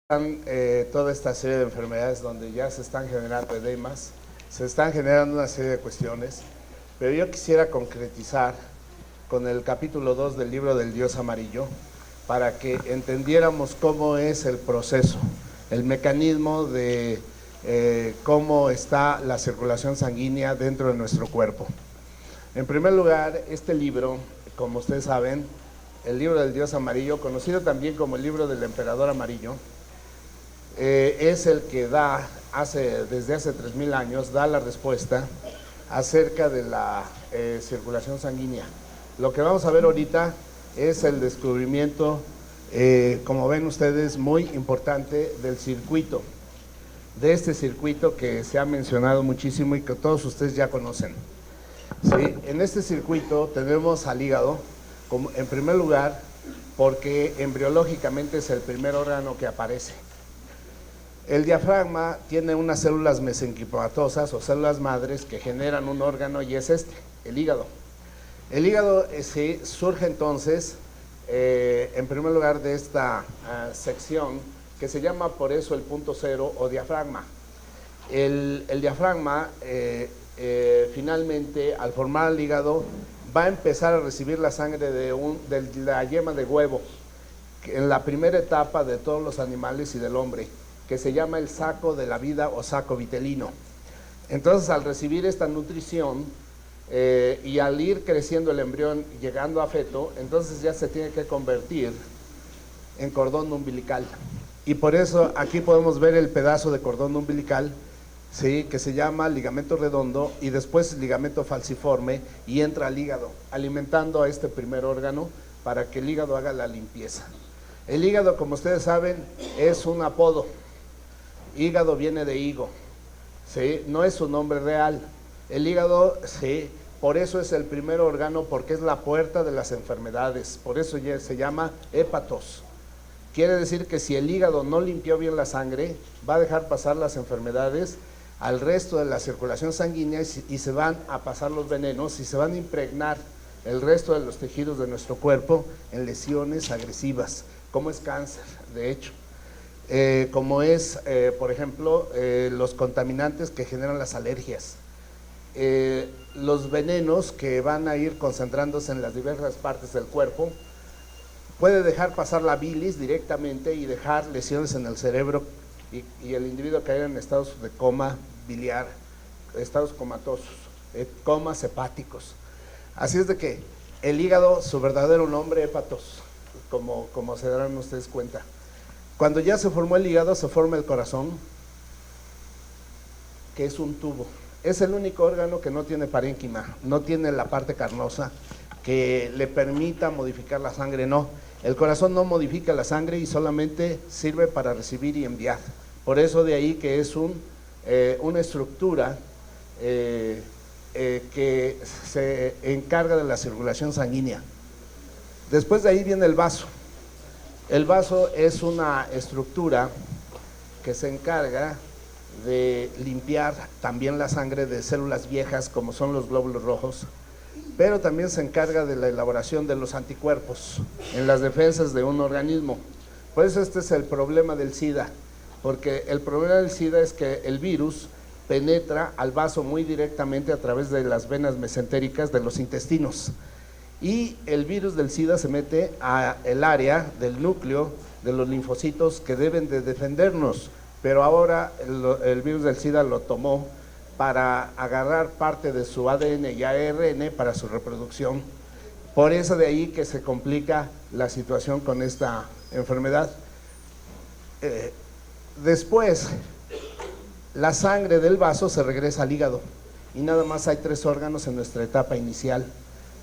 Están toda esta serie de enfermedades donde ya se están generando edemas, se están generando una serie de cuestiones, pero yo quisiera concretizar con el capítulo 2 del libro del Dios Amarillo para que entendiéramos cómo es el proceso, el mecanismo de cómo está la circulación sanguínea dentro de nuestro cuerpo. En primer lugar, este libro, como ustedes saben, el libro del Dios Amarillo, conocido también como el libro del Emperador Amarillo, es el que desde hace 3000 años, da la respuesta acerca de la circulación sanguínea. Lo que vamos a ver ahorita es el descubrimiento, como ven ustedes, muy importante del circuito, de este circuito que se ha mencionado muchísimo y que todos ustedes ya conocen. ¿Sí? En este circuito tenemos al hígado, como, en primer lugar, porque embriológicamente es el primer órgano que aparece. El diafragma tiene unas células mesenquimatosas o células madres que generan un órgano y es el hígado. El hígado surge entonces, en primer lugar, de esta sección que se llama por eso el punto cero o diafragma. El diafragma finalmente, al formar el hígado, va a empezar a recibir la sangre de la yema de huevo, en la primera etapa de todos los animales y del hombre, que se llama el saco de la vida o saco vitelino. Entonces, al recibir esta nutrición y al ir creciendo el embrión, llegando a feto, entonces ya se tiene que convertir en cordón umbilical. Y por eso aquí podemos ver el pedazo de cordón umbilical, ¿sí?, que se llama ligamento redondo y después ligamento falciforme, y entra al hígado, alimentando a este primer órgano para que el hígado haga la limpieza. El hígado, como ustedes saben, es un apodo. Hígado viene de higo, ¿sí? No es su nombre real. El hígado, sí, por eso es el primer órgano, porque es la puerta de las enfermedades, por eso ya se llama hépatos. Quiere decir que si el hígado no limpió bien la sangre, va a dejar pasar las enfermedades al resto de la circulación sanguínea y se van a pasar los venenos y se van a impregnar el resto de los tejidos de nuestro cuerpo en lesiones agresivas, como es cáncer, de hecho. Como es, por ejemplo, los contaminantes que generan las alergias, los venenos que van a ir concentrándose en las diversas partes del cuerpo, puede dejar pasar la bilis directamente y dejar lesiones en el cerebro y el individuo caer en estados de coma biliar, estados comatosos, comas hepáticos. Así es de que el hígado, su verdadero nombre, hépatos, como se darán ustedes cuenta. Cuando ya se formó el hígado, se forma el corazón, que es un tubo. Es el único órgano que no tiene parénquima, no tiene la parte carnosa que le permita modificar la sangre, no. El corazón no modifica la sangre y solamente sirve para recibir y enviar. Por eso de ahí que es una estructura que se encarga de la circulación sanguínea. Después de ahí viene el vaso. El vaso es una estructura que se encarga de limpiar también la sangre de células viejas, como son los glóbulos rojos, pero también se encarga de la elaboración de los anticuerpos en las defensas de un organismo. Por eso este es el problema del SIDA, porque el problema del SIDA es que el virus penetra al vaso muy directamente a través de las venas mesentéricas de los intestinos. Y el virus del SIDA se mete al área del núcleo de los linfocitos que deben de defendernos, pero ahora el virus del SIDA lo tomó para agarrar parte de su ADN y ARN para su reproducción. Por eso de ahí que se complica la situación con esta enfermedad. Después, la sangre del vaso se regresa al hígado y nada más hay 3 órganos en nuestra etapa inicial.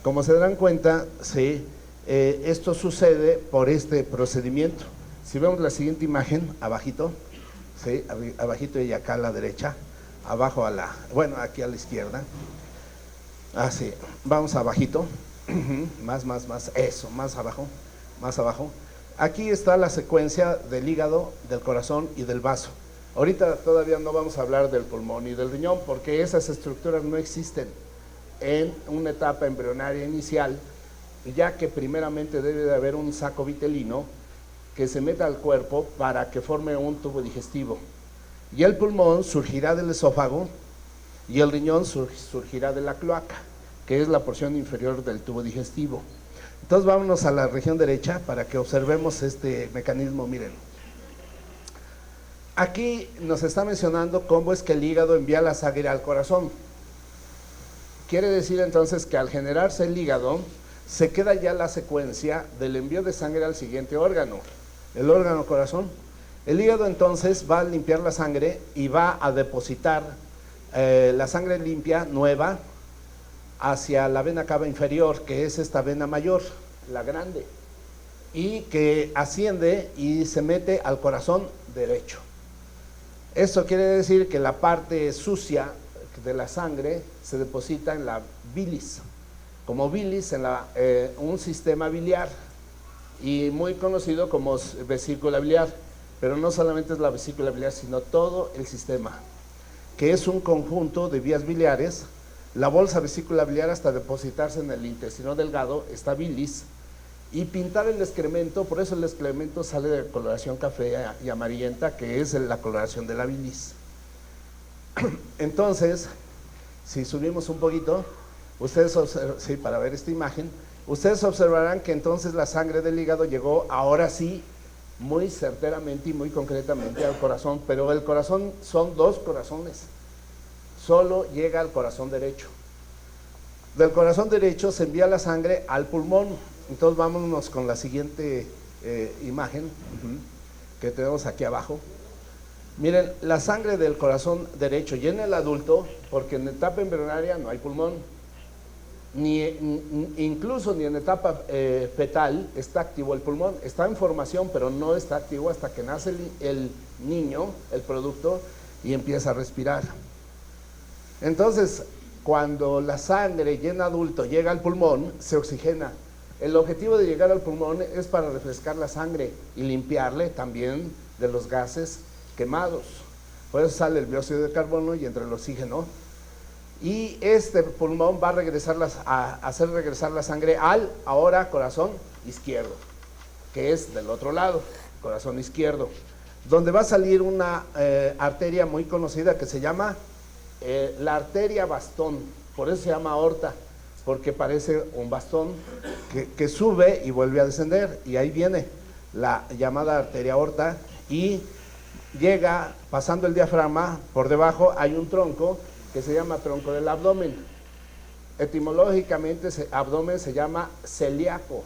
Como se darán cuenta, sí, esto sucede por este procedimiento. Si vemos la siguiente imagen, abajito, sí, abajito y acá a la derecha, abajo aquí a la izquierda. Así, vamos abajito, más, eso, más abajo. Aquí está la secuencia del hígado, del corazón y del vaso. Ahorita todavía no vamos a hablar del pulmón y del riñón porque esas estructuras no existen en una etapa embrionaria inicial, ya que primeramente debe de haber un saco vitelino que se meta al cuerpo para que forme un tubo digestivo. Y el pulmón surgirá del esófago y el riñón surgirá de la cloaca, que es la porción inferior del tubo digestivo. Entonces vámonos a la región derecha para que observemos este mecanismo. Miren, aquí nos está mencionando cómo es que el hígado envía la sangre al corazón. Quiere decir entonces que al generarse el hígado, se queda ya la secuencia del envío de sangre al siguiente órgano, el órgano corazón. El hígado entonces va a limpiar la sangre y va a depositar la sangre limpia, nueva, hacia la vena cava inferior, que es esta vena mayor, la grande, y que asciende y se mete al corazón derecho. Esto quiere decir que la parte sucia de la sangre se deposita en la bilis, como bilis en un sistema biliar, y muy conocido como vesícula biliar, pero no solamente es la vesícula biliar, sino todo el sistema, que es un conjunto de vías biliares. La bolsa vesícula biliar, hasta depositarse en el intestino delgado, está bilis, y pintar el excremento. Por eso el excremento sale de coloración café y amarillenta, que es la coloración de la bilis. Entonces, si subimos un poquito, ustedes sí, para ver esta imagen, ustedes observarán que entonces la sangre del hígado llegó ahora sí muy certeramente y muy concretamente al corazón, pero el corazón son dos corazones, solo llega al corazón derecho. Del corazón derecho se envía la sangre al pulmón. Entonces vámonos con la siguiente imagen que tenemos aquí abajo. Miren, la sangre del corazón derecho y en el adulto, porque en etapa embrionaria no hay pulmón, incluso ni en etapa fetal está activo el pulmón. Está en formación, pero no está activo hasta que nace el niño, el producto, y empieza a respirar. Entonces, cuando la sangre ya en adulto llega al pulmón, se oxigena. El objetivo de llegar al pulmón es para refrescar la sangre y limpiarle también de los gases quemados. Por eso sale el dióxido de carbono y entra el oxígeno. Y este pulmón va a hacer regresar la sangre al ahora corazón izquierdo, que es del otro lado, corazón izquierdo, donde va a salir una arteria muy conocida que se llama la arteria bastón. Por eso se llama aorta, porque parece un bastón que sube y vuelve a descender, y ahí viene la llamada arteria aorta, y llega pasando el diafragma. Por debajo hay un tronco que se llama tronco del abdomen. Etimológicamente abdomen se llama celíaco.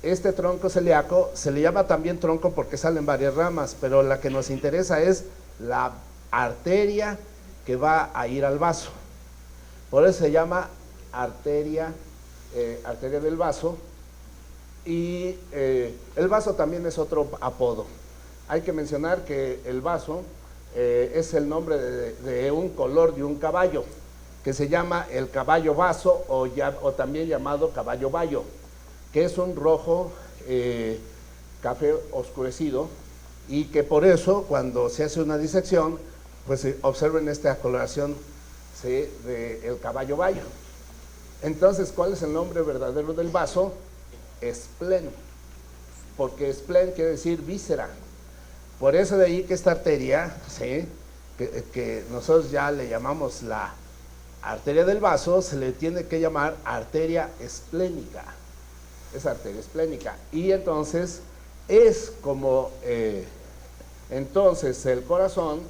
Este tronco celíaco se le llama también tronco porque salen varias ramas, pero la que nos interesa es la arteria que va a ir al vaso. Por eso se llama arteria del vaso. Y el vaso también es otro apodo. Hay que mencionar que el vaso es el nombre de un color de un caballo, que se llama el caballo vaso, o también llamado caballo bayo, que es un rojo café oscurecido, y que por eso cuando se hace una disección, pues observen esta coloración, ¿sí?, del caballo bayo. Entonces, ¿cuál es el nombre verdadero del vaso? Esplen, porque esplen quiere decir víscera. Por eso de ahí que esta arteria, ¿sí?, que nosotros ya le llamamos la arteria del vaso, se le tiene que llamar arteria esplénica. Es arteria esplénica. Y entonces es como entonces el corazón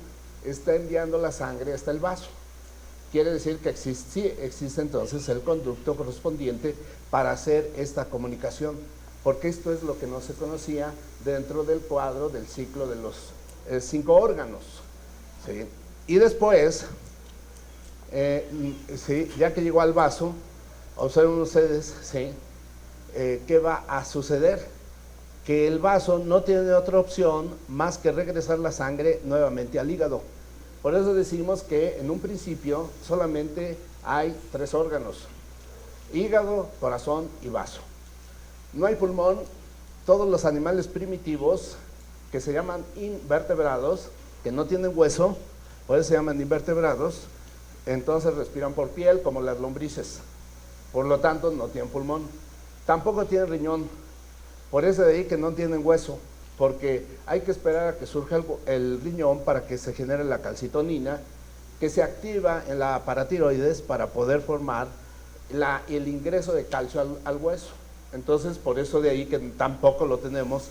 está enviando la sangre hasta el vaso. Quiere decir que existe entonces el conducto correspondiente para hacer esta comunicación, porque esto es lo que no se conocía dentro del cuadro del ciclo de los 5 órganos, ¿sí? Y después, ¿sí?, ya que llegó al vaso, observen ustedes, ¿sí?, ¿qué va a suceder? Que el vaso no tiene otra opción más que regresar la sangre nuevamente al hígado. Por eso decimos que en un principio solamente hay 3 órganos: hígado, corazón y vaso. No hay pulmón. Todos los animales primitivos que se llaman invertebrados, que no tienen hueso, por eso se llaman invertebrados, entonces respiran por piel como las lombrices. Por lo tanto no tienen pulmón. Tampoco tienen riñón. Por eso de ahí que no tienen hueso. porque hay que esperar a que surja el riñón para que se genere la calcitonina, que se activa en la paratiroides para poder formar el ingreso de calcio al hueso. Entonces, por eso de ahí que tampoco lo tenemos,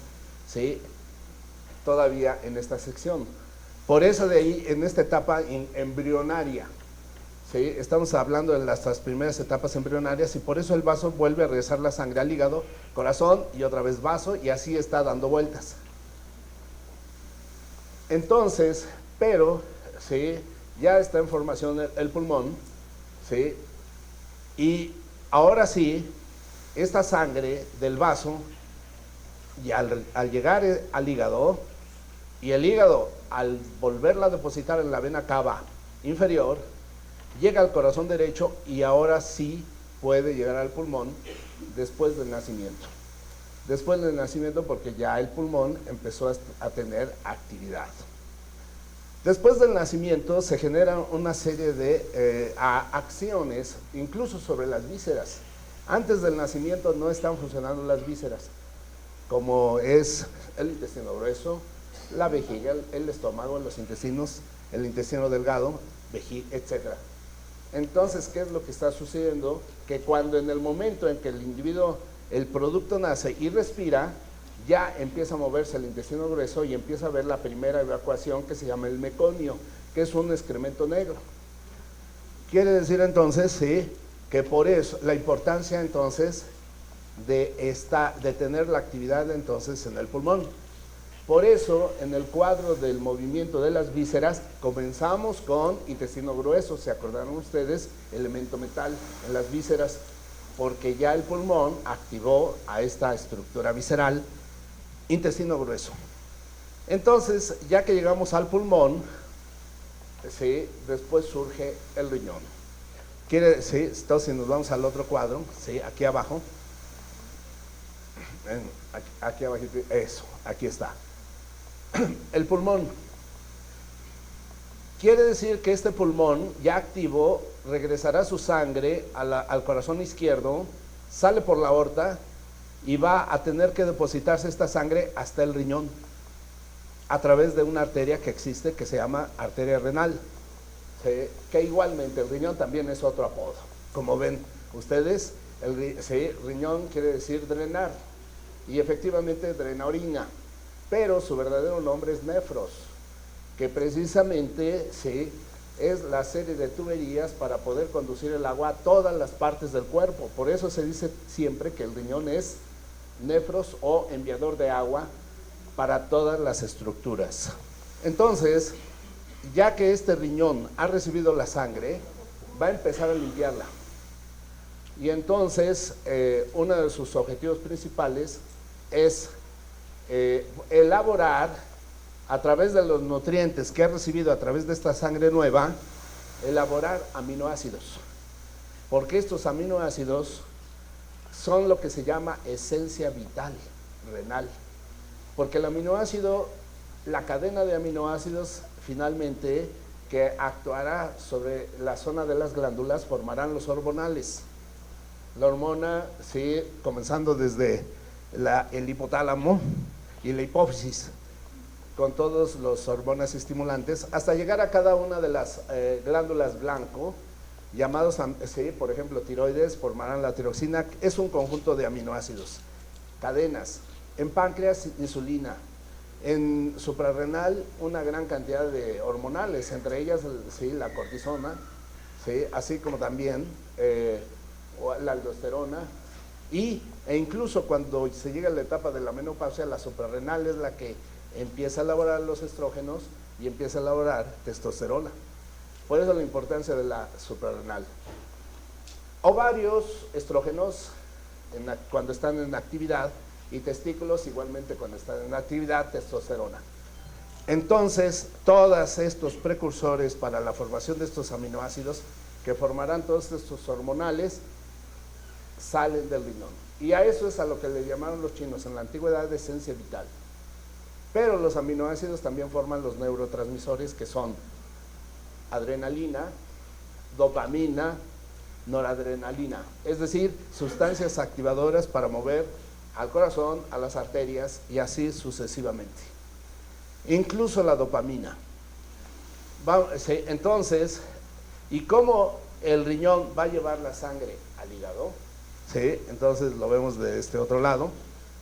¿sí?, todavía en esta sección. Por eso de ahí, en esta etapa embrionaria, ¿sí?, estamos hablando de las primeras etapas embrionarias, y por eso el vaso vuelve a regresar la sangre al hígado, corazón, y otra vez vaso, y así está dando vueltas. Entonces, pero, ¿sí?, ya está en formación el pulmón, ¿sí?, y ahora sí, esta sangre del vaso, y al llegar al hígado, y el hígado, al volverla a depositar en la vena cava inferior, llega al corazón derecho, y ahora sí puede llegar al pulmón después del nacimiento. Después del nacimiento, porque ya el pulmón empezó a tener actividad. Después del nacimiento se generan una serie de acciones, incluso sobre las vísceras. Antes del nacimiento no están funcionando las vísceras, como es el intestino grueso, la vejiga, el estómago, los intestinos, el intestino delgado, vejiga, etc. Entonces, ¿qué es lo que está sucediendo? Que cuando en el momento en que el individuo, el producto nace y respira, ya empieza a moverse el intestino grueso y empieza a ver la primera evacuación, que se llama el meconio, que es un excremento negro. Quiere decir entonces, sí, que por eso la importancia entonces de tener la actividad entonces en el pulmón. Por eso, en el cuadro del movimiento de las vísceras, comenzamos con intestino grueso. ¿Se acordaron ustedes? Elemento metal en las vísceras, porque ya el pulmón activó a esta estructura visceral, intestino grueso. Entonces, ya que llegamos al pulmón, ¿sí?, después surge el riñón. Quiere decir, entonces, si nos vamos al otro cuadro, ¿sí?, aquí abajo, aquí abajo, eso, aquí está. El pulmón. Quiere decir que este pulmón ya activo regresará su sangre al corazón izquierdo, sale por la aorta y va a tener que depositarse esta sangre hasta el riñón a través de una arteria que existe, que se llama arteria renal, ¿sí?, que igualmente el riñón también es otro apodo. Como ven ustedes, sí, riñón quiere decir drenar, y efectivamente drena orina, pero su verdadero nombre es nefros, que precisamente, sí, es la serie de tuberías para poder conducir el agua a todas las partes del cuerpo. Por eso se dice siempre que el riñón es nefros o enviador de agua para todas las estructuras. Entonces, ya que este riñón ha recibido la sangre, va a empezar a limpiarla. Y entonces, uno de sus objetivos principales es elaborar, a través de los nutrientes que ha recibido a través de esta sangre nueva, elaborar aminoácidos. Porque estos aminoácidos son lo que se llama esencia vital renal. Porque el aminoácido, la cadena de aminoácidos, finalmente, que actuará sobre la zona de las glándulas, formarán los hormonales. La hormona, sí, comenzando desde el hipotálamo y la hipófisis, con todos los hormonas estimulantes, hasta llegar a cada una de las glándulas blanco, llamados, sí, por ejemplo, tiroides, formarán la tiroxina. Es un conjunto de aminoácidos, cadenas. En páncreas, insulina. En suprarrenal, una gran cantidad de hormonales, entre ellas, sí, la cortisona, sí, así como también la aldosterona, e incluso cuando se llega a la etapa de la menopausia, la suprarrenal es la que empieza a elaborar los estrógenos y empieza a elaborar testosterona. Por eso la importancia de la suprarrenal. Ovarios, estrógenos cuando están en actividad, y testículos igualmente cuando están en actividad, testosterona. Entonces, todos estos precursores para la formación de estos aminoácidos, que formarán todos estos hormonales, salen del riñón. Y a eso es a lo que le llamaron los chinos en la antigüedad de esencia vital. Pero los aminoácidos también forman los neurotransmisores, que son adrenalina, dopamina, noradrenalina, es decir, sustancias activadoras para mover al corazón, a las arterias y así sucesivamente. Incluso la dopamina. Sí, entonces, ¿y cómo el riñón va a llevar la sangre al hígado? Sí, entonces lo vemos de este otro lado.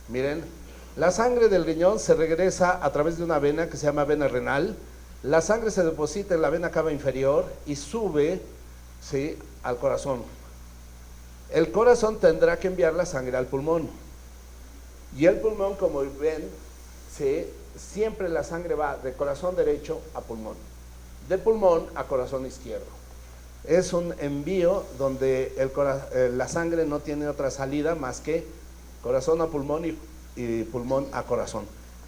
Miren, la sangre del riñón se regresa a través de una vena que se llama vena renal. La sangre se deposita en la vena cava inferior y sube, ¿sí?, al corazón. El corazón tendrá que enviar la sangre al pulmón. Y el pulmón, como ven, ¿sí?, siempre la sangre va de corazón derecho a pulmón, de pulmón a corazón izquierdo. Es un envío donde la sangre no tiene otra salida más que corazón a pulmón y pulmón a corazón.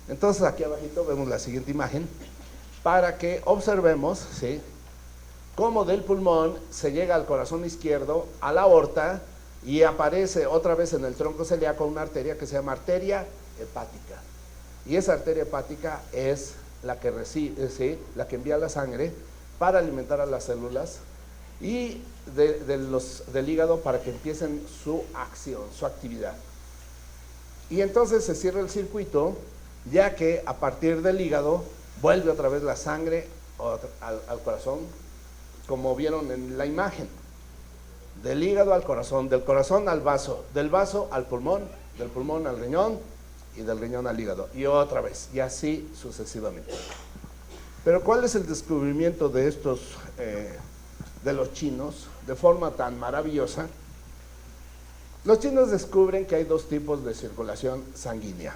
Entonces aquí abajito vemos la siguiente imagen para que observemos, ¿sí?, cómo del pulmón se llega al corazón izquierdo, a la aorta, y aparece otra vez en el tronco celíaco una arteria que se llama arteria hepática. Y esa arteria hepática es la que recibe, ¿sí?, la que envía la sangre para alimentar a las células y del hígado para que empiecen su acción, su actividad. Y entonces se cierra el circuito, ya que a partir del hígado vuelve otra vez la sangre al corazón, como vieron en la imagen. Del hígado al corazón, del corazón al vaso, del vaso al pulmón, del pulmón al riñón y del riñón al hígado. Y otra vez, y así sucesivamente. Pero ¿cuál es el descubrimiento de estos, de los chinos, de forma tan maravillosa? Los chinos descubren que hay dos tipos de circulación sanguínea.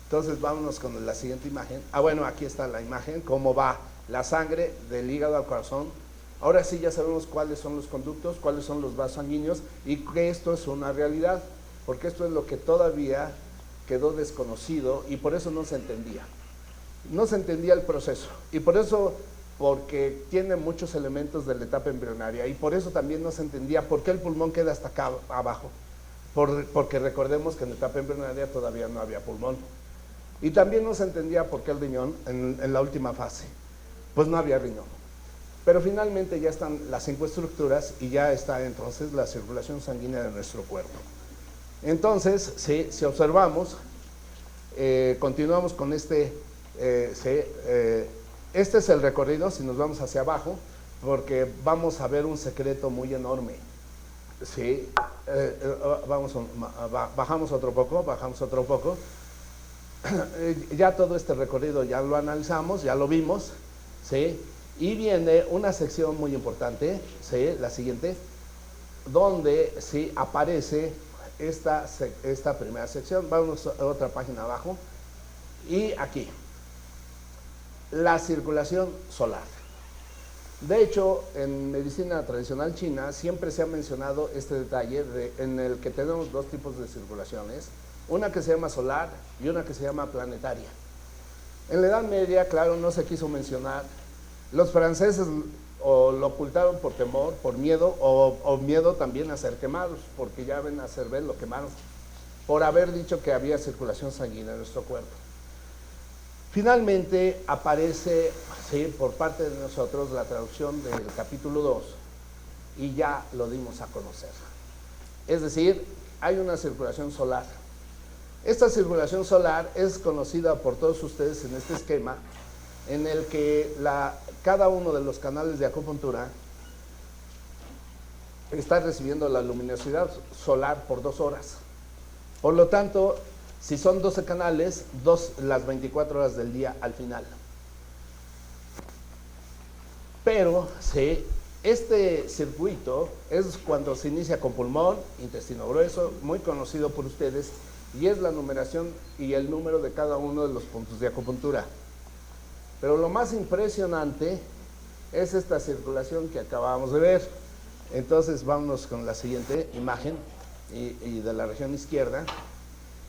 Entonces vámonos con la siguiente imagen. Bueno, aquí está la imagen, cómo va la sangre del hígado al corazón. Ahora sí ya sabemos cuáles son los conductos, cuáles son los vasos sanguíneos y que esto es una realidad, porque esto es lo que todavía quedó desconocido y por eso no se entendía. No se entendía el proceso y por eso, porque tiene muchos elementos de la etapa embrionaria y por eso también no se entendía por qué el pulmón queda hasta acá abajo, porque recordemos que en la etapa embrionaria todavía no había pulmón. Y también no se entendía por qué el riñón en la última fase, pues no había riñón. Pero finalmente ya están las 5 estructuras y ya está entonces la circulación sanguínea de nuestro cuerpo. Entonces, si observamos, continuamos con este es el recorrido, si nos vamos hacia abajo, porque vamos a ver un secreto muy enorme. Sí, bajamos otro poco. Ya todo este recorrido ya lo analizamos, ya lo vimos, ¿sí? Y viene una sección muy importante, ¿sí?, la siguiente, donde sí aparece esta primera sección. Vamos a otra página abajo. Y aquí, la circulación solar. De hecho, en medicina tradicional china siempre se ha mencionado este detalle en el que tenemos dos tipos de circulaciones, una que se llama solar y una que se llama planetaria. En la Edad Media, claro, no se quiso mencionar. Los franceses o lo ocultaron por temor, por miedo, o miedo también a ser quemados, porque ya ven a Cerbero lo quemaron, por haber dicho que había circulación sanguínea en nuestro cuerpo. Finalmente aparece, sí, por parte de nosotros la traducción del capítulo 2 y ya lo dimos a conocer. Es decir, hay una circulación solar. Esta circulación solar es conocida por todos ustedes en este esquema, en el que cada uno de los canales de acupuntura está recibiendo la luminosidad solar por 2 horas. Por lo tanto, si son 12 canales, las 24 horas del día al final. Pero sí, este circuito es cuando se inicia con pulmón, intestino grueso, muy conocido por ustedes, y es la numeración y el número de cada uno de los puntos de acupuntura. Pero lo más impresionante es esta circulación que acabamos de ver. Entonces vámonos con la siguiente imagen y de la región izquierda,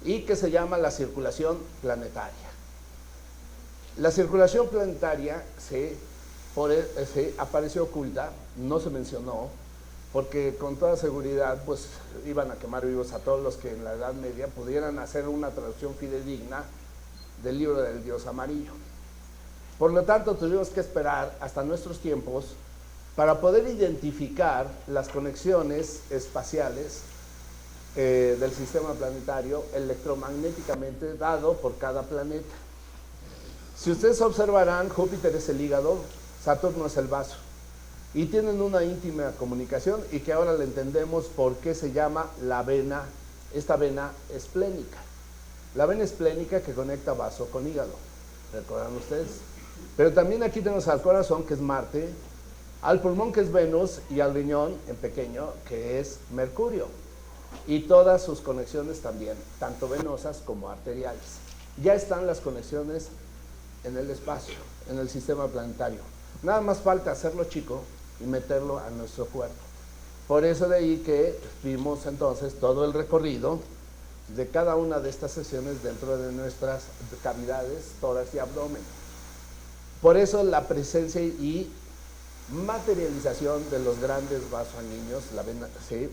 y que se llama la circulación planetaria. La circulación planetaria se apareció oculta, no se mencionó, porque con toda seguridad pues iban a quemar vivos a todos los que en la Edad Media pudieran hacer una traducción fidedigna del libro del Dios Amarillo. Por lo tanto, tuvimos que esperar hasta nuestros tiempos para poder identificar las conexiones espaciales del sistema planetario electromagnéticamente dado por cada planeta. Si ustedes observarán, Júpiter es el hígado, Saturno es el vaso, y tienen una íntima comunicación y que ahora le entendemos por qué se llama la vena, esta vena esplénica. La vena esplénica que conecta vaso con hígado, ¿recuerdan ustedes? Pero también aquí tenemos al corazón, que es Marte, al pulmón, que es Venus, y al riñón, en pequeño, que es Mercurio. Y todas sus conexiones también, tanto venosas como arteriales. Ya están las conexiones en el espacio, en el sistema planetario. Nada más falta hacerlo chico y meterlo a nuestro cuerpo. Por eso de ahí que vimos entonces todo el recorrido de cada una de estas sesiones dentro de nuestras cavidades, tórax y abdomen. Por eso la presencia y materialización de los grandes vasos sanguíneos, la vena, ¿sí?,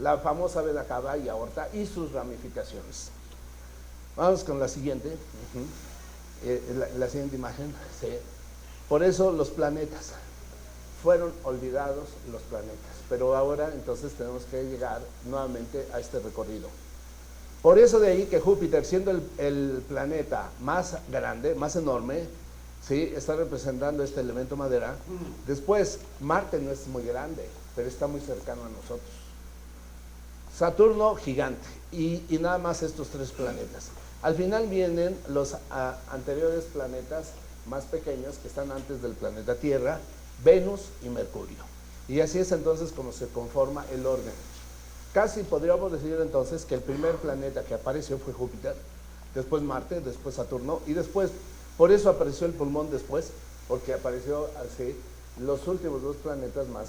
la famosa vena cava y aorta y sus ramificaciones. Vamos con la siguiente, la siguiente imagen. ¿Sí? Por eso los planetas, fueron olvidados los planetas, pero ahora entonces tenemos que llegar nuevamente a este recorrido. Por eso de ahí que Júpiter, siendo el planeta más grande, más enorme, ¿sí?, está representando este elemento madera. Después, Marte no es muy grande, pero está muy cercano a nosotros. Saturno, gigante, y nada más estos tres planetas. Al final vienen los anteriores planetas más pequeños que están antes del planeta Tierra, Venus y Mercurio. Y así es entonces como se conforma el orden. Casi podríamos decir entonces que el primer planeta que apareció fue Júpiter, después Marte, después Saturno, y después, por eso apareció el pulmón después, porque apareció así los últimos dos planetas más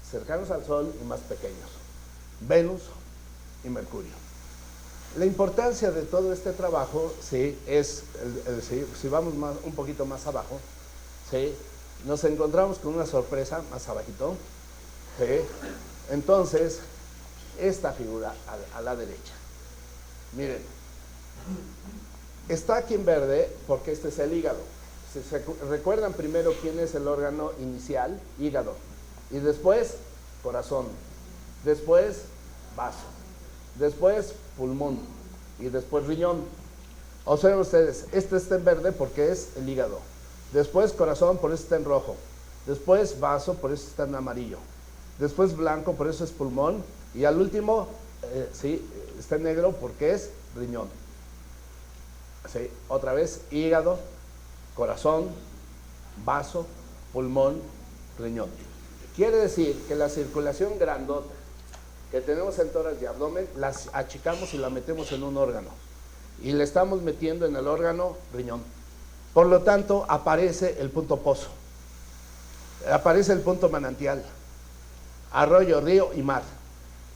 cercanos al Sol y más pequeños, Venus y Mercurio. La importancia de todo este trabajo, sí, es, sí, si vamos un poquito más abajo, sí, nos encontramos con una sorpresa más abajito, ¿sí? Entonces, esta figura a la derecha, miren, está aquí en verde porque este es el hígado. Si se recuerdan primero quién es el órgano inicial, hígado, y después corazón, después vaso, después pulmón y después riñón. Observen ustedes, este está en verde porque es el hígado. Después corazón, por eso está en rojo. Después vaso, por eso está en amarillo. Después blanco, por eso es pulmón. Y al último, sí, está en negro porque es riñón. Sí, otra vez, hígado, corazón, vaso, pulmón, riñón. Quiere decir que la circulación grandota que tenemos en tórax y abdomen, las achicamos y la metemos en un órgano. Y le estamos metiendo en el órgano riñón. Por lo tanto, aparece el punto pozo, aparece el punto manantial, arroyo, río y mar,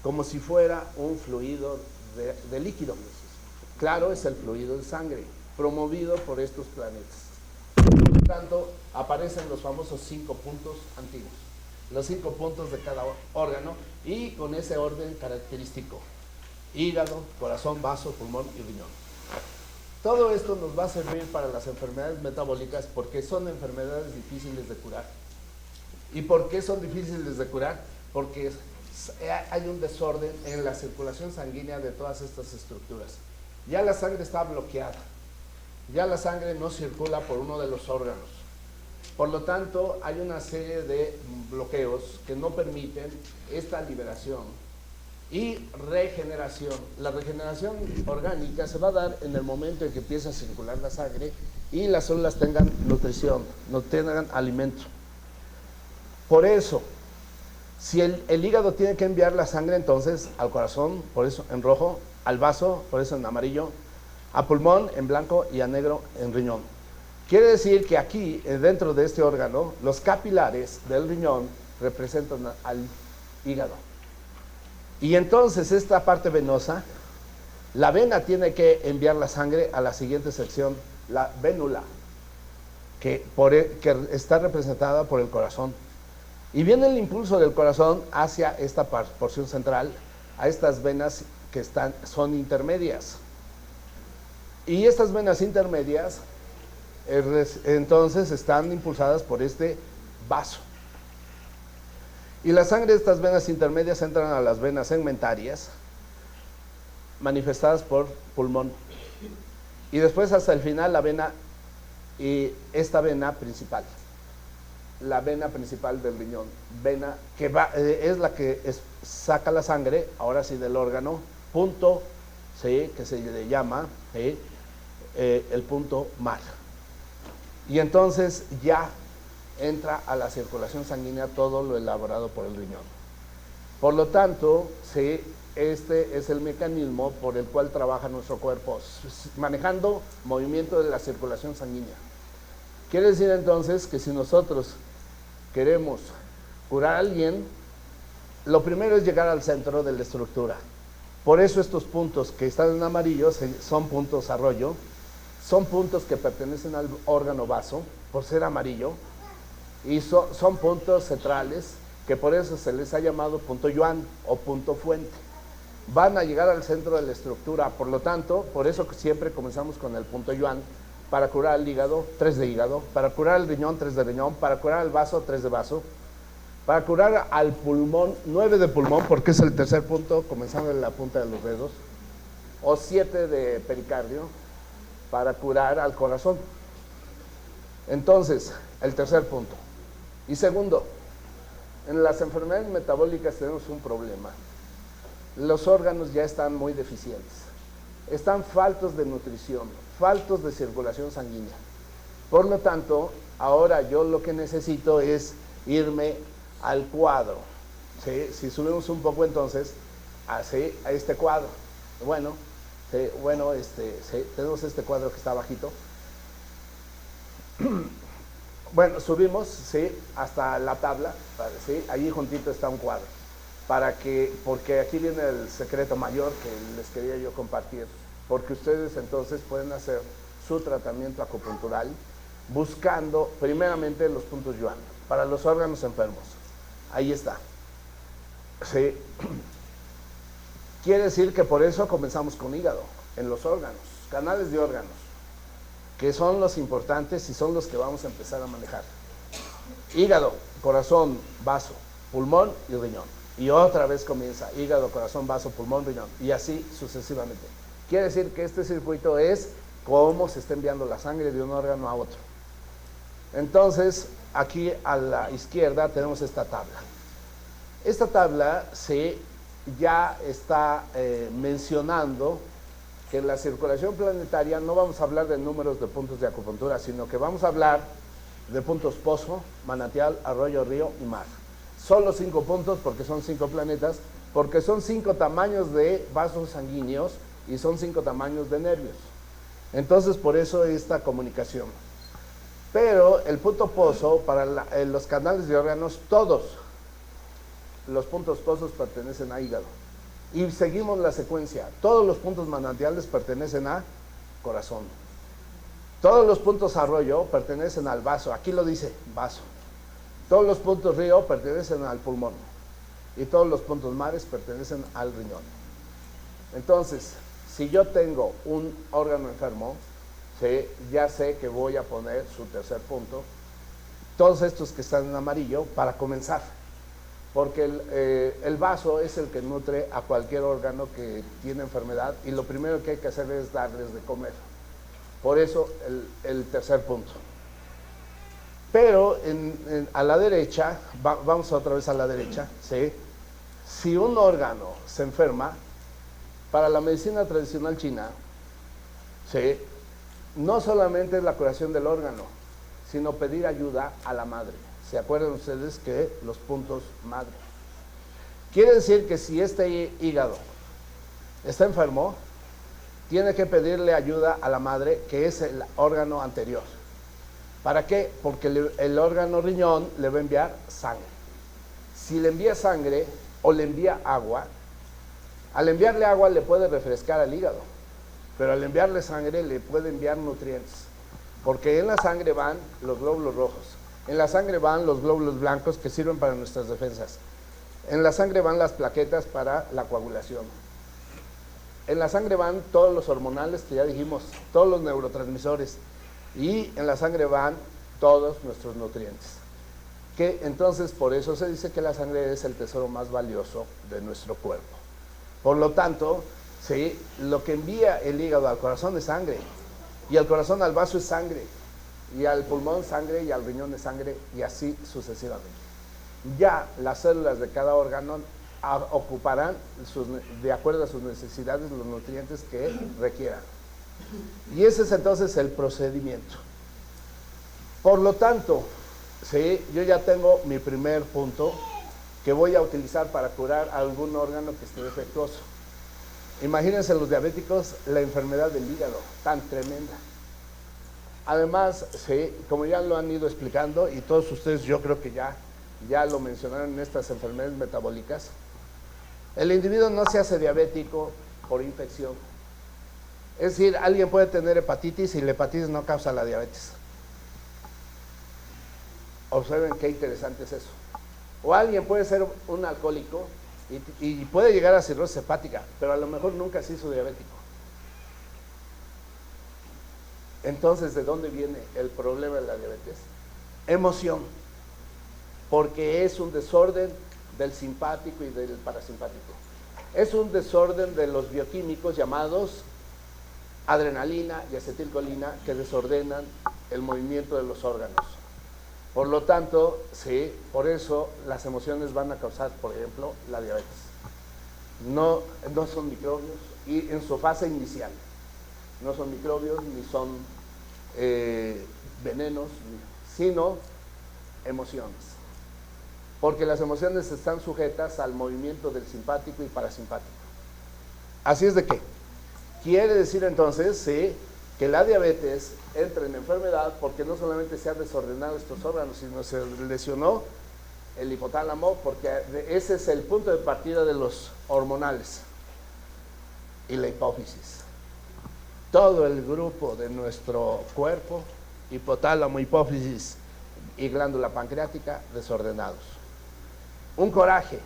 como si fuera un fluido de líquido. Claro, es el fluido de sangre, promovido por estos planetas. Por lo tanto, aparecen los famosos 5 puntos antiguos, los 5 puntos de cada órgano, y con ese orden característico: hígado, corazón, vaso, pulmón y riñón. Todo esto nos va a servir para las enfermedades metabólicas porque son enfermedades difíciles de curar. ¿Y por qué son difíciles de curar? Porque hay un desorden en la circulación sanguínea de todas estas estructuras. Ya la sangre está bloqueada, ya la sangre no circula por uno de los órganos. Por lo tanto, hay una serie de bloqueos que no permiten esta liberación y regeneración. La regeneración orgánica se va a dar en el momento en que empieza a circular la sangre y las células tengan nutrición, no tengan alimento. Por eso, si el hígado tiene que enviar la sangre entonces al corazón, por eso en rojo, al vaso, por eso en amarillo, a pulmón en blanco y a negro en riñón. Quiere decir que aquí, dentro de este órgano, los capilares del riñón representan al hígado. Y entonces esta parte venosa, la vena tiene que enviar la sangre a la siguiente sección, la vénula, que está representada por el corazón. Y viene el impulso del corazón hacia esta porción central, a estas venas que son intermedias. Y estas venas intermedias, entonces, están impulsadas por este vaso. Y la sangre de estas venas intermedias entran a las venas segmentarias, manifestadas por pulmón. Y después hasta el final la vena, y esta vena principal, la vena principal del riñón, vena que es la que saca la sangre, ahora sí del órgano, punto, ¿sí?, que se le llama, ¿sí?, el punto mal. Y entonces ya entra a la circulación sanguínea todo lo elaborado por el riñón. Por lo tanto, ¿sí?, este es el mecanismo por el cual trabaja nuestro cuerpo, manejando movimiento de la circulación sanguínea. Quiere decir entonces que si nosotros queremos curar a alguien, lo primero es llegar al centro de la estructura. Por eso estos puntos que están en amarillo son puntos arroyo, son puntos que pertenecen al órgano vaso, por ser amarillo, y son puntos centrales, que por eso se les ha llamado punto yuan o punto fuente. Van a llegar al centro de la estructura, por lo tanto, por eso siempre comenzamos con el punto yuan, para curar el hígado, 3 de hígado, para curar el riñón, 3 de riñón, para curar el vaso, 3 de vaso, para curar al pulmón, 9 de pulmón, porque es el tercer punto, comenzando en la punta de los dedos, o 7 de pericardio, para curar al corazón. Entonces, el tercer punto. Y segundo, en las enfermedades metabólicas tenemos un problema. Los órganos ya están muy deficientes, están faltos de nutrición, faltos de circulación sanguínea. Por lo tanto, ahora yo lo que necesito es irme al cuadro, ¿sí? Si subimos un poco entonces a este cuadro, bueno, ¿sí? Bueno, tenemos este cuadro que está bajito. Bueno, subimos, ¿sí?, hasta la tabla, ¿sí? Allí juntito está un cuadro, porque aquí viene el secreto mayor que les quería yo compartir, porque ustedes entonces pueden hacer su tratamiento acupuntural buscando primeramente los puntos yuan para los órganos enfermos. Ahí está. ¿Sí? Quiere decir que por eso comenzamos con hígado, en los órganos, canales de órganos, que son los importantes y son los que vamos a empezar a manejar. Hígado, corazón, vaso, pulmón y riñón. Y otra vez comienza hígado, corazón, vaso, pulmón, riñón. Y así sucesivamente. Quiere decir que este circuito es cómo se está enviando la sangre de un órgano a otro. Entonces, aquí a la izquierda tenemos esta tabla. Esta tabla ya está mencionando que en la circulación planetaria no vamos a hablar de números de puntos de acupuntura, sino que vamos a hablar de puntos pozo, manantial, arroyo, río y mar. Solo 5 puntos porque son 5 planetas, porque son 5 tamaños de vasos sanguíneos y son 5 tamaños de nervios. Entonces, por eso esta comunicación. Pero el punto pozo, para los canales de órganos, todos los puntos pozos pertenecen a hígado. Y seguimos la secuencia. Todos los puntos manantiales pertenecen a corazón. Todos los puntos arroyo pertenecen al vaso. Aquí lo dice, vaso. Todos los puntos río pertenecen al pulmón. Y todos los puntos mares pertenecen al riñón. Entonces, si yo tengo un órgano enfermo, ya sé que voy a poner su tercer punto. Todos estos que están en amarillo para comenzar. Porque el vaso es el que nutre a cualquier órgano que tiene enfermedad y lo primero que hay que hacer es darles de comer. Por eso el tercer punto. Pero a la derecha, vamos otra vez a la derecha, ¿sí? Si un órgano se enferma, para la medicina tradicional china, ¿sí?, no solamente es la curación del órgano, sino pedir ayuda a la madre. ¿Se acuerdan ustedes que los puntos madre? Quiere decir que si este hígado está enfermo, tiene que pedirle ayuda a la madre, que es el órgano anterior. ¿Para qué? Porque el órgano riñón le va a enviar sangre. Si le envía sangre o le envía agua, al enviarle agua le puede refrescar al hígado, pero al enviarle sangre le puede enviar nutrientes, porque en la sangre van los glóbulos rojos. En la sangre van los glóbulos blancos que sirven para nuestras defensas. En la sangre van las plaquetas para la coagulación. En la sangre van todos los hormonales que ya dijimos, todos los neurotransmisores. Y en la sangre van todos nuestros nutrientes. Que entonces por eso se dice que la sangre es el tesoro más valioso de nuestro cuerpo. Por lo tanto, ¿sí? Lo que envía el hígado al corazón es sangre, y al corazón al vaso es sangre, y al pulmón sangre, y al riñón es sangre, y así sucesivamente. Ya las células de cada órgano ocuparán de acuerdo a sus necesidades los nutrientes que requieran. Y ese es entonces el procedimiento. Por lo tanto, ¿sí? Yo ya tengo mi primer punto que voy a utilizar para curar algún órgano que esté defectuoso. Imagínense los diabéticos, la enfermedad del hígado, tan tremenda. Además, ¿sí? Como ya lo han ido explicando, y todos ustedes yo creo que ya lo mencionaron en estas enfermedades metabólicas, el individuo no se hace diabético por infección. Es decir, alguien puede tener hepatitis y la hepatitis no causa la diabetes. Observen qué interesante es eso. O alguien puede ser un alcohólico y puede llegar a cirrosis hepática, pero a lo mejor nunca se hizo diabético. Entonces, ¿de dónde viene el problema de la diabetes? Emoción, porque es un desorden del simpático y del parasimpático. Es un desorden de los bioquímicos llamados adrenalina y acetilcolina que desordenan el movimiento de los órganos. Por lo tanto, sí, por eso las emociones van a causar, por ejemplo, la diabetes. No son microbios, y en su fase inicial, no son microbios ni son venenos, sino emociones. Porque las emociones están sujetas al movimiento del simpático y parasimpático. Así es de que quiere decir entonces, sí, que la diabetes entra en enfermedad porque no solamente se han desordenado estos órganos, sino se lesionó el hipotálamo, porque ese es el punto de partida de los hormonales, y la hipófisis. Todo el grupo de nuestro cuerpo, hipotálamo, hipófisis y glándula pancreática, desordenados. Un coraje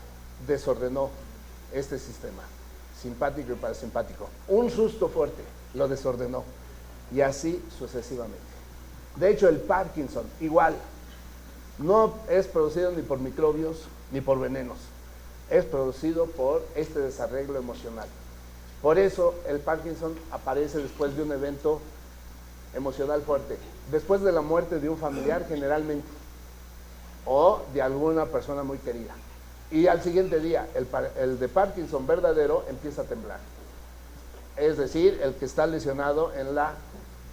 desordenó este sistema, simpático y parasimpático. Un susto fuerte lo desordenó, y así sucesivamente. De hecho, el Parkinson, igual, no es producido ni por microbios ni por venenos, es producido por este desarreglo emocional. Por eso el Parkinson aparece después de un evento emocional fuerte, después de la muerte de un familiar generalmente, o de alguna persona muy querida. Y al siguiente día, el de Parkinson verdadero empieza a temblar. Es decir, el que está lesionado en la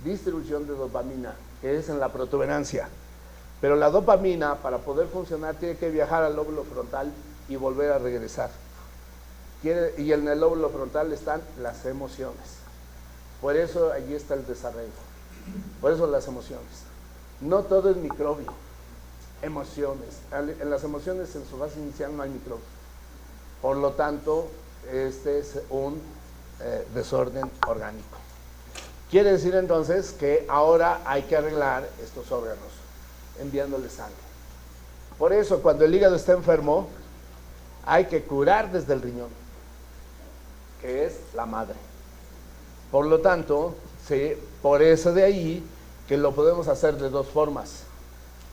distribución de dopamina, que es en la protuberancia. Pero la dopamina, para poder funcionar, tiene que viajar al lóbulo frontal y volver a regresar. Y en el lóbulo frontal están las emociones. Por eso allí está el desarrollo. Por eso las emociones. No todo es microbio. Emociones. En las emociones, en su fase inicial, no hay microbio. Por lo tanto, este es un desorden orgánico. Quiere decir entonces que ahora hay que arreglar estos órganos, enviándoles sangre. Por eso, cuando el hígado está enfermo, hay que curar desde el riñón, que es la madre. Por lo tanto, sí, por eso de ahí que lo podemos hacer de dos formas,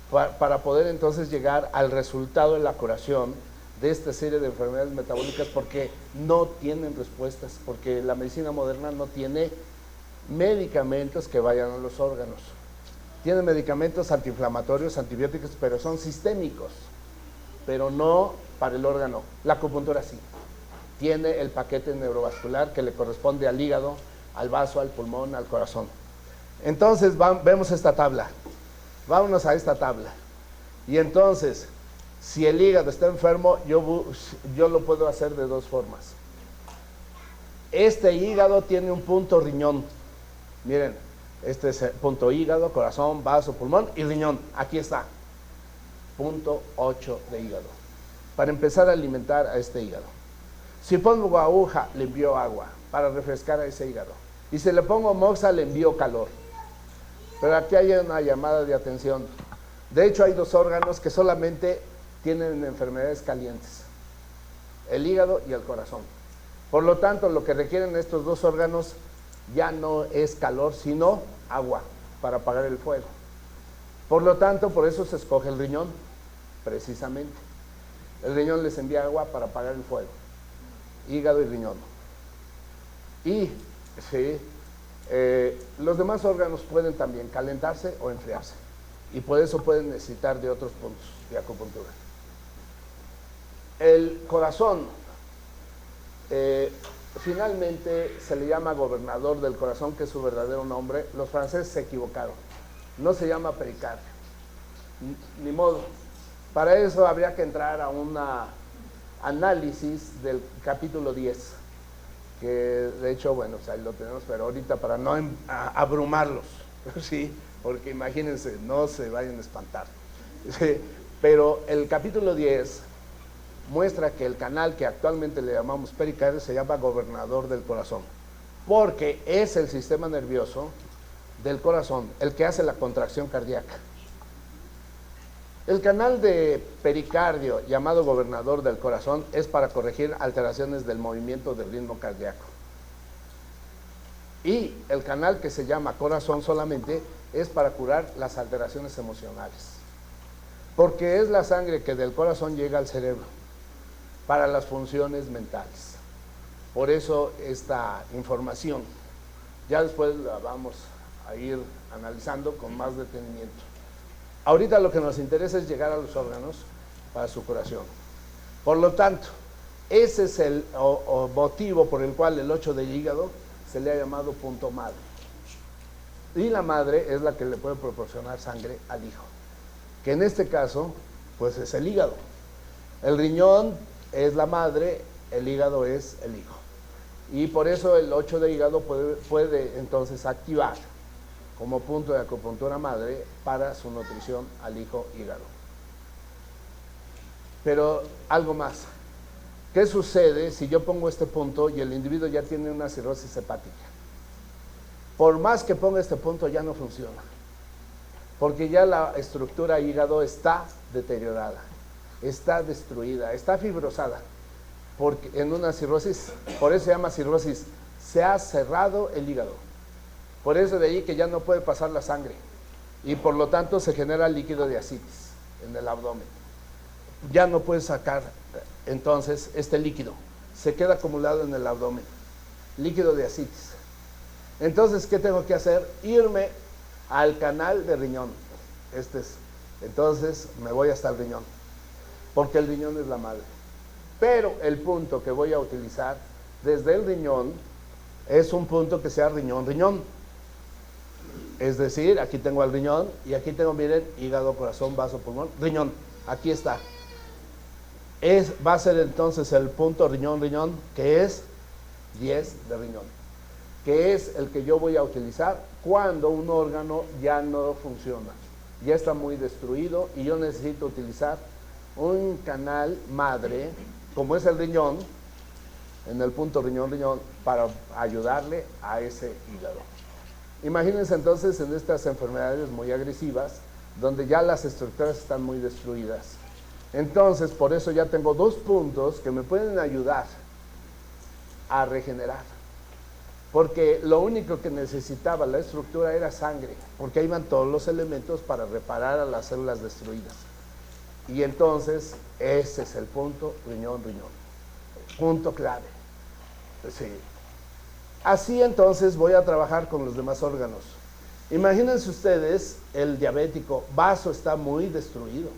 para poder entonces llegar al resultado de la curación de esta serie de enfermedades metabólicas, porque no tienen respuestas, porque la medicina moderna no tiene medicamentos que vayan a los órganos. Tiene medicamentos antiinflamatorios, antibióticos, pero son sistémicos, pero no para el órgano. La acupuntura sí. Tiene el paquete neurovascular que le corresponde al hígado, al vaso, al pulmón, al corazón. Entonces vemos esta tabla. Vámonos a esta tabla. Y entonces, si el hígado está enfermo, yo lo puedo hacer de dos formas. Este hígado tiene un punto riñón. Miren, este es el punto hígado, corazón, vaso, pulmón y riñón. Aquí está. Punto 8 de hígado. Para empezar a alimentar a este hígado. Si pongo aguja, le envío agua para refrescar a ese hígado. Y si le pongo moxa, le envío calor. Pero aquí hay una llamada de atención. De hecho, hay dos órganos que solamente tienen enfermedades calientes: el hígado y el corazón. Por lo tanto, lo que requieren estos dos órganos ya no es calor, sino agua para apagar el fuego. Por lo tanto, por eso se escoge el riñón, precisamente. El riñón les envía agua para apagar el fuego. Hígado y riñón. Y sí, los demás órganos pueden también calentarse o enfriarse. Y por eso pueden necesitar de otros puntos de acupuntura. El corazón, finalmente se le llama gobernador del corazón, que es su verdadero nombre. Los franceses se equivocaron. No se llama pericardio. Ni modo. Para eso habría que entrar a un análisis del capítulo 10, que de hecho, bueno, pues ahí lo tenemos, pero ahorita para no abrumarlos, ¿sí? Porque imagínense, no se vayan a espantar. ¿Sí? Pero el capítulo 10 muestra que el canal que actualmente le llamamos pericardio se llama gobernador del corazón, porque es el sistema nervioso del corazón el que hace la contracción cardíaca. El canal de pericardio, llamado gobernador del corazón, es para corregir alteraciones del movimiento del ritmo cardíaco. Y el canal que se llama corazón solamente es para curar las alteraciones emocionales, porque es la sangre que del corazón llega al cerebro para las funciones mentales. Por eso esta información ya después la vamos a ir analizando con más detenimiento. Ahorita lo que nos interesa es llegar a los órganos para su curación. Por lo tanto, ese es el motivo por el cual el 8 del hígado se le ha llamado punto madre. Y la madre es la que le puede proporcionar sangre al hijo, que en este caso, pues es el hígado. El riñón es la madre, el hígado es el hijo. Y por eso el 8 de hígado puede entonces activar como punto de acupuntura madre para su nutrición al hijo hígado. Pero algo más. ¿Qué sucede si yo pongo este punto y el individuo ya tiene una cirrosis hepática? Por más que ponga este punto ya no funciona, porque ya la estructura hígado está deteriorada, está destruida, está fibrosada, porque en una cirrosis, por eso se llama cirrosis, se ha cerrado el hígado. Por eso de ahí que ya no puede pasar la sangre y por lo tanto se genera líquido de ascitis en el abdomen. Ya no puede sacar entonces este líquido, se queda acumulado en el abdomen, líquido de ascitis. Entonces, ¿qué tengo que hacer? Irme al canal de riñón. Entonces me voy hasta el riñón, porque el riñón es la madre. Pero el punto que voy a utilizar desde el riñón es un punto que sea riñón-riñón. Es decir, aquí tengo el riñón y aquí tengo, miren, hígado, corazón, vaso, pulmón, riñón. Aquí está. Va a ser entonces el punto riñón-riñón, que es 10 de riñón, que es el que yo voy a utilizar cuando un órgano ya no funciona, ya está muy destruido y yo necesito utilizar un canal madre, como es el riñón, en el punto riñón-riñón, para ayudarle a ese hígado. Imagínense entonces en estas enfermedades muy agresivas, donde ya las estructuras están muy destruidas. Entonces, por eso ya tengo dos puntos que me pueden ayudar a regenerar. Porque lo único que necesitaba la estructura era sangre, porque ahí van todos los elementos para reparar a las células destruidas. Y entonces, ese es el punto riñón-riñón. Punto clave. Sí. Así entonces voy a trabajar con los demás órganos. Imagínense ustedes, el diabético, vaso está muy destruido.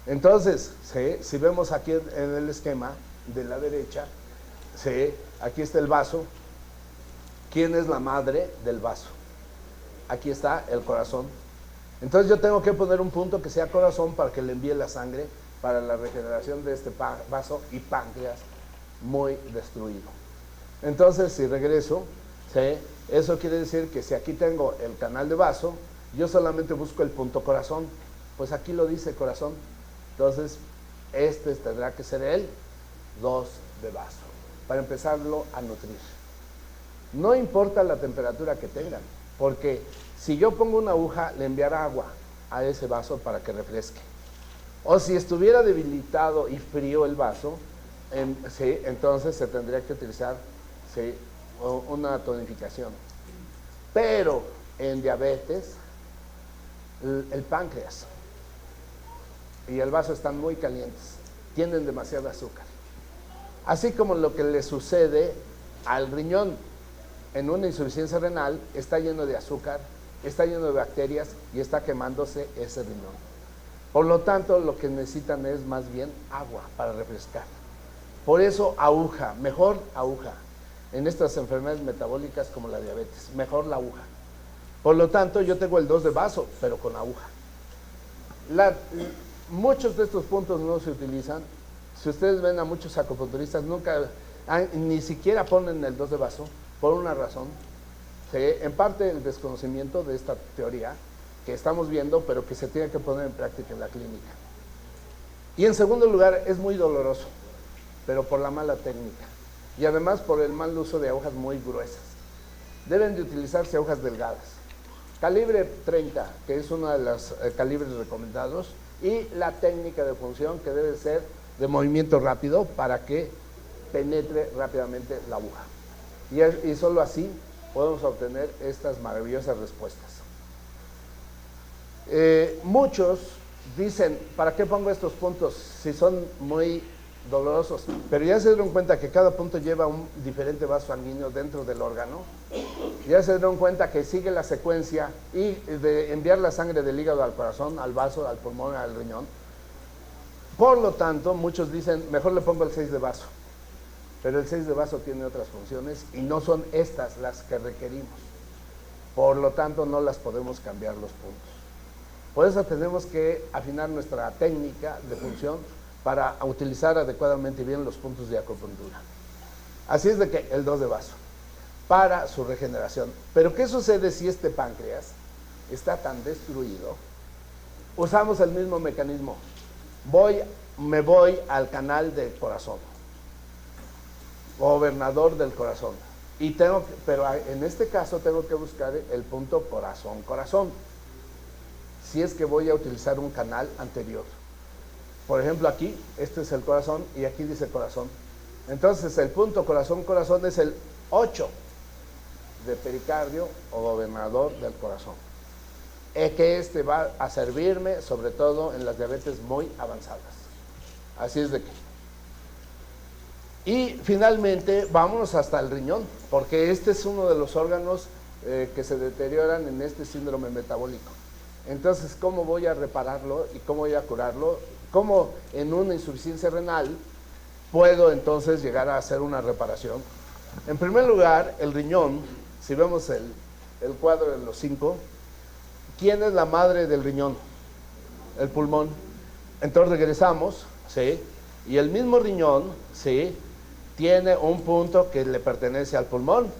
Entonces, ¿sí? Si vemos aquí en el esquema de la derecha, ¿sí? Aquí está el vaso. ¿Quién es la madre del vaso? Aquí está el corazón. Entonces yo tengo que poner un punto que sea corazón para que le envíe la sangre para la regeneración de este vaso y páncreas muy destruido. Entonces, si regreso, ¿sí? Eso quiere decir que si aquí tengo el canal de vaso, yo solamente busco el punto corazón. Pues aquí lo dice corazón. Entonces, este tendrá que ser el 2 de vaso, para empezarlo a nutrir. No importa la temperatura que tengan, porque si yo pongo una aguja, le enviará agua a ese vaso para que refresque. O si estuviera debilitado y frío el vaso, sí, entonces se tendría que utilizar, sí, una tonificación. Pero en diabetes, el páncreas y el vaso están muy calientes, tienen demasiado azúcar. Así como lo que le sucede al riñón en una insuficiencia renal, está lleno de azúcar, está lleno de bacterias y está quemándose ese riñón. Por lo tanto, lo que necesitan es más bien agua para refrescar. Por eso aguja, mejor aguja. En estas enfermedades metabólicas como la diabetes, mejor la aguja. Por lo tanto, yo tengo el 2 de vaso, pero con aguja. Muchos de estos puntos no se utilizan. Si ustedes ven a muchos acupunturistas, nunca, ni siquiera ponen el 2 de vaso, por una razón. En parte el desconocimiento de esta teoría que estamos viendo, pero que se tiene que poner en práctica en la clínica. Y en segundo lugar, es muy doloroso, pero por la mala técnica. Y además por el mal uso de agujas muy gruesas. Deben de utilizarse agujas delgadas. Calibre 30, que es uno de los calibres recomendados, y la técnica de función que debe ser de movimiento rápido para que penetre rápidamente la aguja. Y solo así podemos obtener estas maravillosas respuestas. Muchos dicen, ¿para qué pongo estos puntos si son muy dolorosos? Pero ya se dieron cuenta que cada punto lleva un diferente vaso sanguíneo dentro del órgano. Ya se dieron cuenta que sigue la secuencia y de enviar la sangre del hígado al corazón, al vaso, al pulmón, al riñón. Por lo tanto, muchos dicen, mejor le pongo el 6 de vaso. Pero el 6 de vaso tiene otras funciones y no son estas las que requerimos. Por lo tanto, no las podemos cambiar los puntos. Por eso tenemos que afinar nuestra técnica de función para utilizar adecuadamente bien los puntos de acupuntura. Así es de que el 2 de vaso, para su regeneración. Pero ¿qué sucede si este páncreas está tan destruido? Usamos el mismo mecanismo. Me voy al canal del corazón, gobernador del corazón. Pero en este caso tengo que buscar el punto corazón-corazón, si es que voy a utilizar un canal anterior. Por ejemplo, aquí, este es el corazón y aquí dice corazón. Entonces, el punto corazón-corazón es el 8 de pericardio o gobernador del corazón. Que este va a servirme sobre todo en las diabetes muy avanzadas. Así es de que. Y finalmente, vámonos hasta el riñón, porque este es uno de los órganos que se deterioran en este síndrome metabólico. Entonces, ¿cómo voy a repararlo y cómo voy a curarlo? ¿Cómo en una insuficiencia renal puedo entonces llegar a hacer una reparación? En primer lugar, el riñón, si vemos el cuadro de los 5, ¿quién es la madre del riñón? El pulmón. Entonces regresamos, ¿sí? Y el mismo riñón, ¿sí?, tiene un punto que le pertenece al pulmón,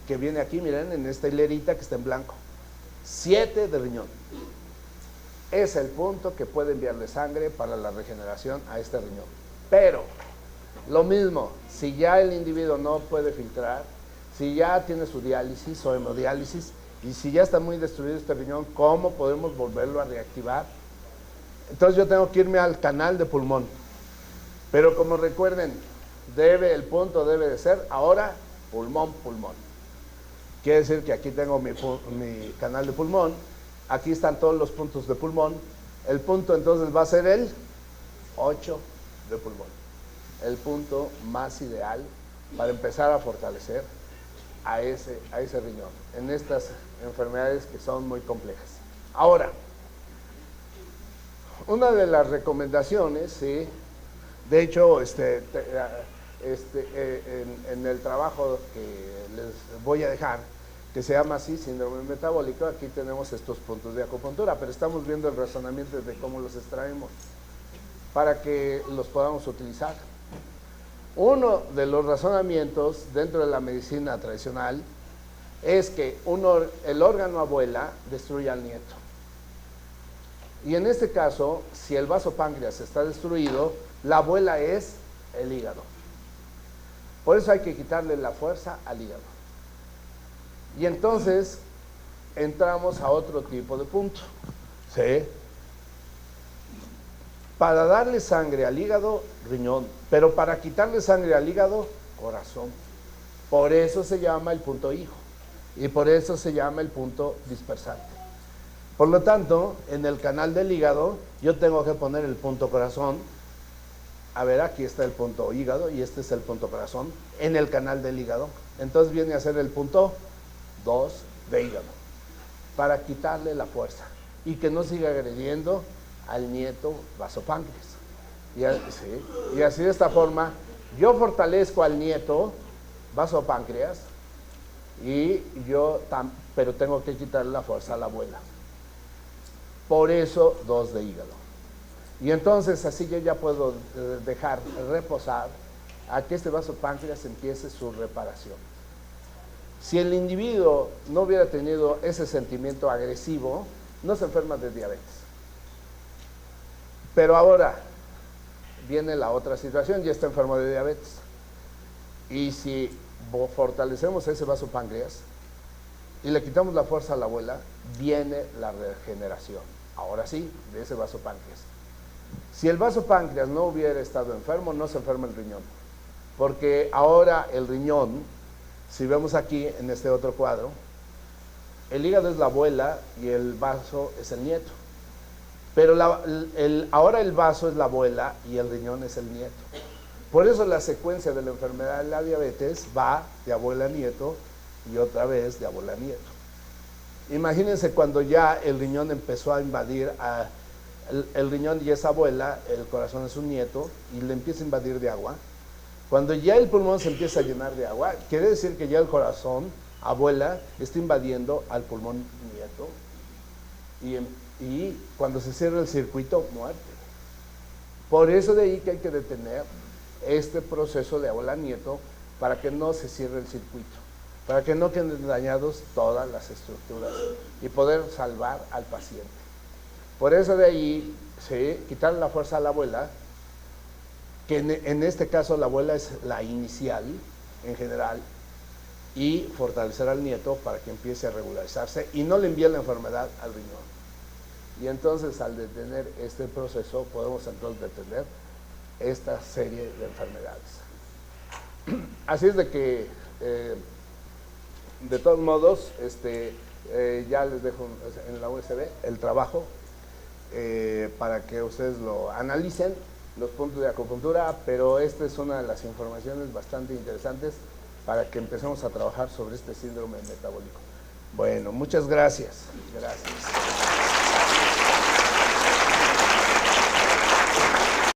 que viene aquí, miren, en esta hilerita que está en blanco. 7 de riñón. Es el punto que puede enviarle sangre para la regeneración a este riñón. Pero, lo mismo, si ya el individuo no puede filtrar, si ya tiene su diálisis o hemodiálisis, y si ya está muy destruido este riñón, ¿cómo podemos volverlo a reactivar? Entonces yo tengo que irme al canal de pulmón. Pero como recuerden, el punto debe de ser ahora pulmón-pulmón. Quiere decir que aquí tengo mi canal de pulmón, aquí están todos los puntos de pulmón. El punto entonces va a ser el 8 de pulmón. El punto más ideal para empezar a fortalecer a ese riñón en estas enfermedades que son muy complejas. Ahora, una de las recomendaciones, ¿sí?, de hecho, en el trabajo que les voy a dejar, que se llama así, síndrome metabólico, aquí tenemos estos puntos de acupuntura, pero estamos viendo el razonamiento de cómo los extraemos para que los podamos utilizar. Uno de los razonamientos dentro de la medicina tradicional es que el órgano abuela destruye al nieto. Y en este caso, si el vaso páncreas está destruido, la abuela es el hígado. Por eso hay que quitarle la fuerza al hígado. Y entonces entramos a otro tipo de punto. ¿Sí? Para darle sangre al hígado, riñón. Pero para quitarle sangre al hígado, corazón. Por eso se llama el punto hijo. Y por eso se llama el punto dispersante. Por lo tanto, en el canal del hígado, yo tengo que poner el punto corazón. a ver, aquí está el punto hígado y este es el punto corazón en el canal del hígado. Entonces viene a ser el punto 2 de hígado, para quitarle la fuerza y que no siga agrediendo al nieto vasopáncreas. Y así de esta forma, yo fortalezco al nieto vasopáncreas pero tengo que quitarle la fuerza a la abuela. Por eso 2 de hígado. Y entonces así yo ya puedo dejar reposar a que este vasopáncreas empiece su reparación. Si el individuo no hubiera tenido ese sentimiento agresivo, no se enferma de diabetes. Pero ahora viene la otra situación, ya está enfermo de diabetes. Y si fortalecemos ese vasopáncreas y le quitamos la fuerza a la abuela, viene la regeneración, ahora sí, de ese vasopáncreas. Si el vasopáncreas no hubiera estado enfermo, no se enferma el riñón. Porque ahora el riñón, si vemos aquí en este otro cuadro, el hígado es la abuela y el vaso es el nieto. Pero ahora el vaso es la abuela y el riñón es el nieto. Por eso la secuencia de la enfermedad de la diabetes va de abuela a nieto y otra vez de abuela a nieto. Imagínense cuando ya el riñón empezó a invadir el riñón y esa abuela, el corazón es un nieto y le empieza a invadir de agua. Cuando ya el pulmón se empieza a llenar de agua, quiere decir que ya el corazón, abuela, está invadiendo al pulmón nieto y cuando se cierra el circuito, muerte. Por eso de ahí que hay que detener este proceso de abuela a nieto para que no se cierre el circuito, para que no queden dañados todas las estructuras y poder salvar al paciente. Por eso de ahí, quitar la fuerza a la abuela, que en este caso la abuela es la inicial en general, y fortalecer al nieto para que empiece a regularizarse y no le envíe la enfermedad al riñón. Y entonces al detener este proceso podemos entonces detener esta serie de enfermedades. Así es de que de todos modos ya les dejo en la USB el trabajo para que ustedes lo analicen, los puntos de acupuntura, pero esta es una de las informaciones bastante interesantes para que empecemos a trabajar sobre este síndrome metabólico. Bueno, muchas gracias. Gracias.